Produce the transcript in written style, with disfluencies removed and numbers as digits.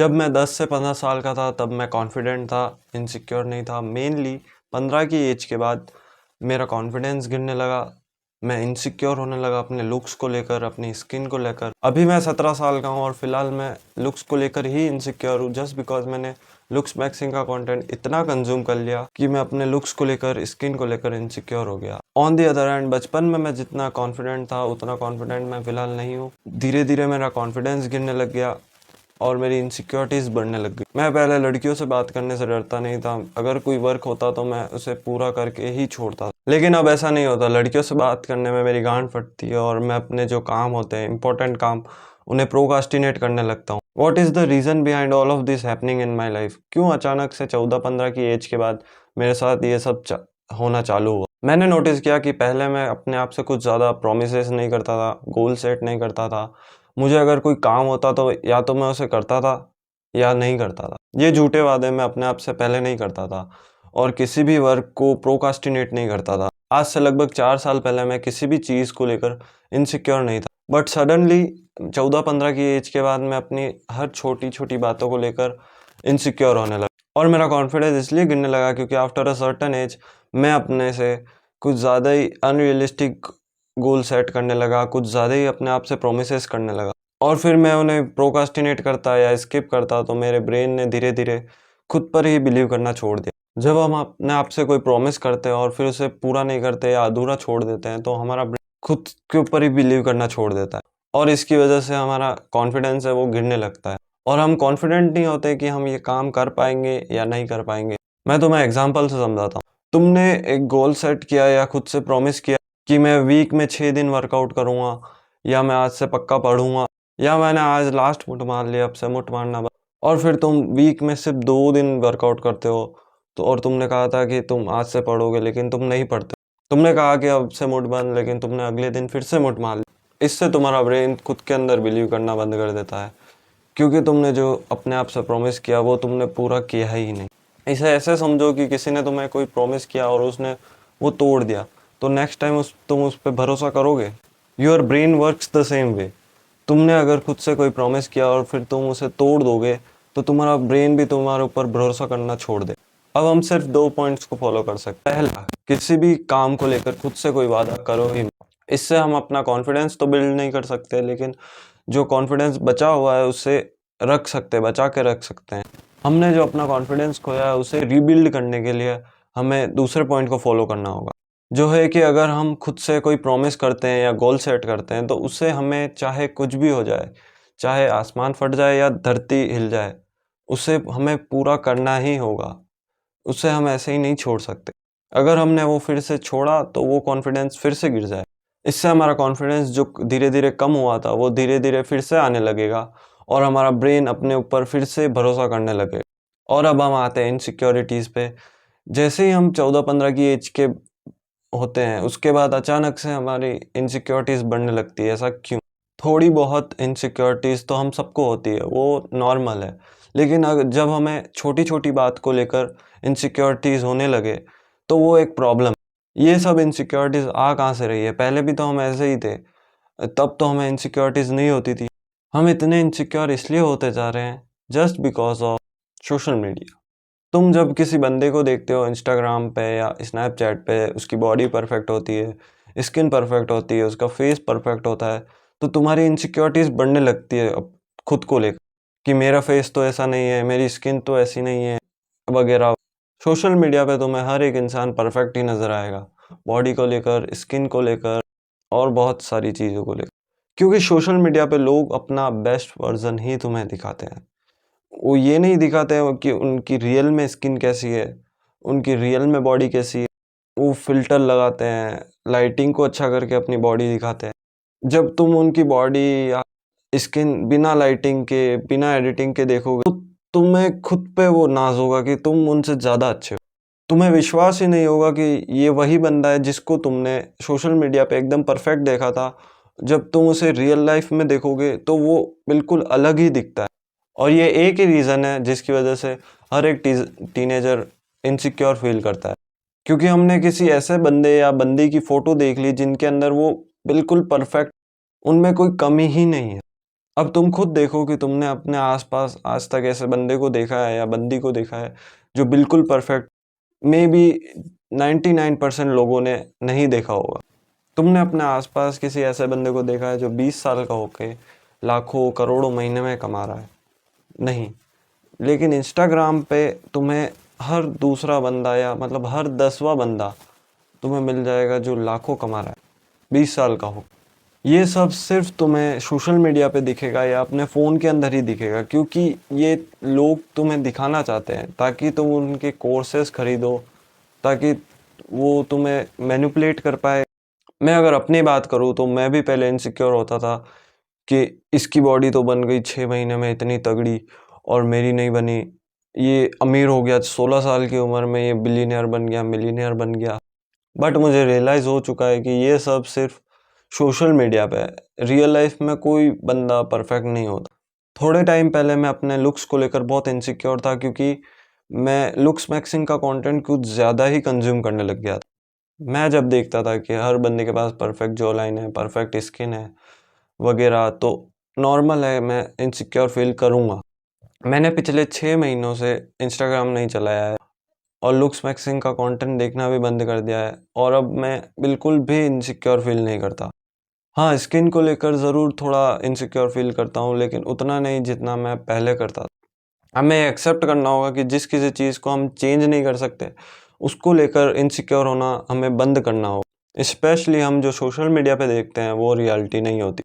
जब मैं 10 से 15 साल का था तब मैं कॉन्फिडेंट था, इनसिक्योर नहीं था। मेनली 15 की एज के बाद मेरा कॉन्फिडेंस गिरने लगा। मैं इनसिक्योर होने लगा अपने लुक्स को लेकर, अपनी स्किन को लेकर। अभी मैं 17 साल का हूँ और फिलहाल मैं लुक्स को लेकर ही इनसिक्योर हूँ, जस्ट बिकॉज मैंने लुक्स मैक्सिंग का कंटेंट इतना कंज्यूम कर लिया कि मैं अपने लुक्स को लेकर, स्किन को लेकर इनसिक्योर हो गया। ऑन दी अदर हैंड, बचपन में मैं जितना कॉन्फिडेंट था उतना कॉन्फिडेंट मैं फिलहाल नहीं हूँ। धीरे धीरे मेरा कॉन्फिडेंस गिरने लग गया और मेरी इनसिक्योरिटीज़ बढ़ने लग गई। मैं पहले लड़कियों से बात करने से डरता नहीं था। अगर कोई वर्क होता तो मैं उसे पूरा करके ही छोड़ता था, लेकिन अब ऐसा नहीं होता। लड़कियों से बात करने में मेरी गांड फटती है और मैं अपने जो काम होते हैं, इंपॉर्टेंट काम, उन्हें प्रोकास्टिनेट करने लगता हूँ। What is the reason behind all of this happening in my life? क्यों अचानक से 14-15 की एज के बाद मेरे साथ ये सब होना चालू हुआ? मैंने नोटिस किया कि पहले मैं अपने आप से कुछ ज़्यादा प्रोमिसेस नहीं करता था, गोल सेट नहीं करता था। मुझे अगर कोई काम होता तो या तो मैं उसे करता था या नहीं करता था। ये झूठे वादे मैं अपने आप से पहले नहीं करता था और किसी भी वर्क को प्रोकास्टिनेट नहीं करता था। आज से लगभग 4 साल पहले मैं किसी भी चीज़ को लेकर इनसिक्योर नहीं था, बट सडनली 14-15 की एज के बाद मैं अपनी हर छोटी-छोटी बातों को लेकर इनसिक्योर होने लगा और मेरा कॉन्फिडेंस इसलिए गिरने लगा क्योंकि आफ्टर अ सर्टेन एज मैं अपने से कुछ ज़्यादा ही अनरियलिस्टिक गोल सेट करने लगा, कुछ ज़्यादा ही अपने आप से प्रोमिसेस करने लगा और फिर मैं उन्हें प्रोकास्टिनेट करता या स्किप करता तो मेरे ब्रेन ने धीरे धीरे खुद पर ही बिलीव करना छोड़ दिया। जब हम अपने आप से कोई प्रॉमिस करते हैं और फिर उसे पूरा नहीं करते या अधूरा छोड़ देते हैं तो हमारा ब्रेन खुद के ऊपर ही बिलीव करना छोड़ देता है और इसकी वजह से हमारा कॉन्फिडेंस है वो गिरने लगता है और हम कॉन्फिडेंट नहीं होते कि हम ये काम कर पाएंगे या नहीं कर पाएंगे। मैं तुम्हें एग्जाम्पल से समझाता हूँ। तुमने एक गोल सेट किया या खुद से प्रॉमिस किया कि मैं वीक में 6 दिन वर्कआउट करूँगा या मैं आज से पक्का पढ़ूंगा या मैंने आज लास्ट मुठ मार लिया, अब से मुठ मारना बंद। और फिर तुम वीक में सिर्फ 2 दिन वर्कआउट करते हो तो और तुमने कहा था कि तुम आज से पढ़ोगे लेकिन तुम नहीं पढ़ते। तुमने कहा कि अब से मुठ बंद, लेकिन तुमने अगले दिन फिर से मुठ मार लिया। इससे तुम्हारा ब्रेन खुद के अंदर बिलीव करना बंद कर देता है क्योंकि तुमने जो अपने आप से प्रॉमिस किया वो तुमने पूरा किया ही नहीं। इसे ऐसे समझो कि किसी ने तुम्हें कोई प्रॉमिस किया और उसने वो तोड़ दिया, तो नेक्स्ट टाइम तुम उस पर भरोसा करोगे? Your brain works the same way. तुमने अगर खुद से कोई प्रॉमिस किया और फिर तुम उसे तोड़ दोगे तो तुम्हारा ब्रेन भी तुम्हारे ऊपर भरोसा करना छोड़ दे। अब हम सिर्फ 2 पॉइंट्स को फॉलो कर सकते हैं। पहला, किसी भी काम को लेकर खुद से कोई वादा करो ही मत। इससे हम अपना कॉन्फिडेंस तो बिल्ड नहीं कर सकते, लेकिन जो कॉन्फिडेंस बचा हुआ है उसे रख सकते, बचा के रख सकते हैं। हमने जो अपना कॉन्फिडेंस खोया है उसे रीबिल्ड करने के लिए हमें दूसरे पॉइंट को फॉलो करना होगा, जो है कि अगर हम खुद से कोई प्रॉमिस करते हैं या गोल सेट करते हैं तो उससे हमें चाहे कुछ भी हो जाए, चाहे आसमान फट जाए या धरती हिल जाए, उसे हमें पूरा करना ही होगा। उसे हम ऐसे ही नहीं छोड़ सकते। अगर हमने वो फिर से छोड़ा तो वो कॉन्फिडेंस फिर से गिर जाए। इससे हमारा कॉन्फिडेंस जो धीरे धीरे कम हुआ था वो धीरे धीरे फिर से आने लगेगा और हमारा ब्रेन अपने ऊपर फिर से भरोसा करने लगेगा। और अब हम आते हैं इनसिक्योरिटीज़ पे। जैसे ही हम 14-15 की एज के होते हैं उसके बाद अचानक से हमारी इनसिक्योरिटीज़ बढ़ने लगती है। ऐसा क्यों? थोड़ी बहुत इनसिक्योरिटीज़ तो हम सबको होती है, वो नॉर्मल है। लेकिन अगर जब हमें छोटी छोटी बात को लेकर इनसिक्योरिटीज़ होने लगे तो वो एक प्रॉब्लम। ये सब इनसिक्योरिटीज़ आ कहाँ से रही है? पहले भी तो हम ऐसे ही थे, तब तो हमें इनसिक्योरिटीज़ नहीं होती थी। हम इतने इनसिक्योर इसलिए होते जा रहे हैं just because of social media. तुम जब किसी बंदे को देखते हो इंस्टाग्राम पे या स्नैपचैट पे, उसकी बॉडी परफेक्ट होती है, स्किन परफेक्ट होती है, उसका फेस परफेक्ट होता है, तो तुम्हारी इनसिक्योरिटीज़ बढ़ने लगती है अब खुद को लेकर कि मेरा फेस तो ऐसा नहीं है, मेरी स्किन तो ऐसी नहीं है वगैरह। सोशल मीडिया पे तुम्हें हर एक इंसान परफेक्ट ही नज़र आएगा, बॉडी को लेकर, स्किन को लेकर और बहुत सारी चीज़ों को लेकर, क्योंकि सोशल मीडिया पे लोग अपना बेस्ट वर्जन ही तुम्हें दिखाते हैं। वो ये नहीं दिखाते हैं कि उनकी रियल में स्किन कैसी है, उनकी रियल में बॉडी कैसी है। वो फ़िल्टर लगाते हैं, लाइटिंग को अच्छा करके अपनी बॉडी दिखाते हैं। जब तुम उनकी बॉडी या स्किन बिना लाइटिंग के, बिना एडिटिंग के देखोगे तो तुम्हें खुद पे वो नाज़ होगा कि तुम उनसे ज़्यादा अच्छे हो। तुम्हें विश्वास ही नहीं होगा कि ये वही बंदा है जिसको तुमने सोशल मीडिया पे एकदम परफेक्ट देखा था। जब तुम उसे रियल लाइफ में देखोगे तो वो बिल्कुल अलग ही दिखता है। और ये एक ही रीज़न है जिसकी वजह से हर एक टीनेजर इनसिक्योर फील करता है, क्योंकि हमने किसी ऐसे बंदे या बंदी की फ़ोटो देख ली जिनके अंदर वो बिल्कुल परफेक्ट, उनमें कोई कमी ही नहीं है। अब तुम खुद देखो कि तुमने अपने आसपास आज तक ऐसे बंदे को देखा है या बंदी को देखा है जो बिल्कुल परफेक्ट, मे बी 99% लोगों ने नहीं देखा होगा। तुमने अपने आसपास किसी ऐसे बंदे को देखा है जो 20 साल का होके लाखों करोड़ों महीने में कमा रहा है? नहीं। लेकिन इंस्टाग्राम पे तुम्हें हर दूसरा बंदा या मतलब हर 10वां बंदा तुम्हें मिल जाएगा जो लाखों कमा रहा है, 20 साल का हो। ये सब सिर्फ तुम्हें सोशल मीडिया पे दिखेगा या अपने फ़ोन के अंदर ही दिखेगा, क्योंकि ये लोग तुम्हें दिखाना चाहते हैं ताकि तुम उनके कोर्सेज खरीदो, ताकि वो तुम्हें मैनिपुलेट कर पाए। मैं अगर अपनी बात करूँ तो मैं भी पहले इनसिक्योर होता था कि इसकी बॉडी तो बन गई 6 महीने में इतनी तगड़ी और मेरी नहीं बनी। ये अमीर हो गया 16 साल की उम्र में, ये बिलीनियर बन गया, मिलीनियर बन गया। बट मुझे रियलाइज़ हो चुका है कि ये सब सिर्फ सोशल मीडिया पे है। रियल लाइफ में कोई बंदा परफेक्ट नहीं होता। थोड़े टाइम पहले मैं अपने लुक्स को लेकर बहुत इनसिक्योर था, क्योंकि मैं लुक्स मैक्सिंग का कंटेंट कुछ ज़्यादा ही कंज्यूम करने लग गया था। मैं जब देखता था कि हर बंदे के पास परफेक्ट जॉ लाइन है, परफेक्ट स्किन है वगैरह, तो नॉर्मल है, मैं इनसिक्योर फील करूँगा। मैंने पिछले 6 महीनों से इंस्टाग्राम नहीं चलाया है और लुक्स मैक्सिंग का कंटेंट देखना भी बंद कर दिया है, और अब मैं बिल्कुल भी इनसिक्योर फील नहीं करता। हाँ, स्किन को लेकर ज़रूर थोड़ा इनसिक्योर फील करता हूँ, लेकिन उतना नहीं जितना मैं पहले करता था। हमें एक्सेप्ट करना होगा कि जिस किसी चीज़ को हम चेंज नहीं कर सकते, उसको लेकर इनसिक्योर होना हमें बंद करना होगा। स्पेशली हम जो सोशल मीडिया पे देखते हैं वो रियलिटी नहीं होती।